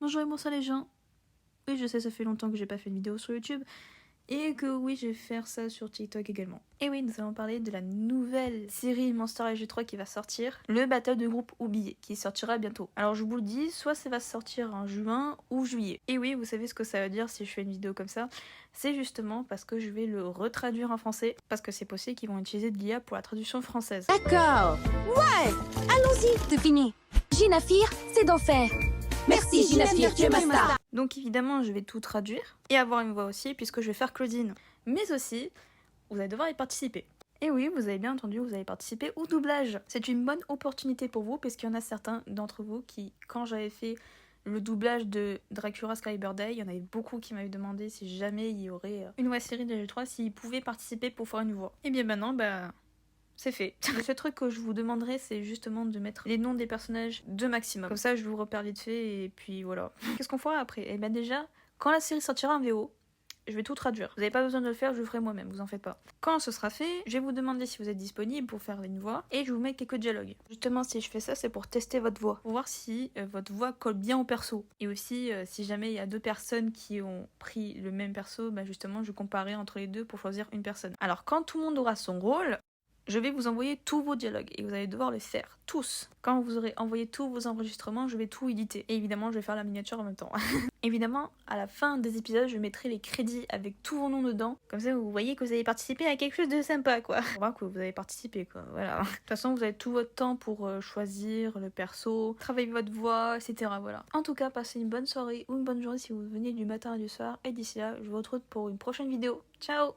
Bonjour et bonsoir les gens. Oui, je sais, ça fait longtemps que j'ai pas fait de vidéo sur YouTube. Et que oui, je vais faire ça sur TikTok également. Et oui, nous allons parler de la nouvelle série Monster SG3 qui va sortir. Le battle de groupe oublié, qui sortira bientôt. Alors je vous le dis, soit ça va sortir en juin ou juillet. Et oui, vous savez ce que ça veut dire si je fais une vidéo comme ça. C'est justement parce que je vais le retraduire en français. Parce que c'est possible qu'ils vont utiliser de l'IA pour la traduction française. D'accord. Ouais. Allons-y. C'est fini. Ginafir, c'est d'enfer. Merci Ginafir, tu es ma star. Donc évidemment, je vais tout traduire et avoir une voix aussi puisque je vais faire Claudine. Mais aussi, vous allez devoir y participer. Et oui, vous avez bien entendu, vous allez participer au doublage. C'est une bonne opportunité pour vous puisqu'il y en a certains d'entre vous qui, quand j'avais fait le doublage de Dracula Skyber Day, il y en avait beaucoup qui m'avaient demandé si jamais il y aurait une nouvelle série de G3, s'ils pouvaient participer pour faire une voix. Et bien maintenant, c'est fait. Le seul truc que je vous demanderai, c'est justement de mettre les noms des personnages de maximum. Comme ça, je vous repère vite fait et puis voilà. Qu'est-ce qu'on fera après? Eh ben déjà, quand la série sortira en VO, je vais tout traduire. Vous n'avez pas besoin de le faire, je le ferai moi-même, vous en faites pas. Quand ce sera fait, je vais vous demander si vous êtes disponible pour faire une voix et je vous mets quelques dialogues. Justement, si je fais ça, c'est pour tester votre voix. Pour voir si votre voix colle bien au perso. Et aussi, si jamais il y a deux personnes qui ont pris le même perso, justement, je comparerai entre les deux pour choisir une personne. Alors, quand tout le monde aura son rôle, je vais vous envoyer tous vos dialogues et vous allez devoir les faire, tous. Quand vous aurez envoyé tous vos enregistrements, je vais tout éditer. Et évidemment, je vais faire la miniature en même temps. Évidemment, à la fin des épisodes, je mettrai les crédits avec tous vos noms dedans. Comme ça, vous voyez que vous avez participé à quelque chose de sympa, quoi. Pour voir que vous avez participé, quoi. Voilà. De toute façon, vous avez tout votre temps pour choisir le perso, travailler votre voix, etc. Voilà. En tout cas, passez une bonne soirée ou une bonne journée si vous venez du matin et du soir. Et d'ici là, je vous retrouve pour une prochaine vidéo. Ciao!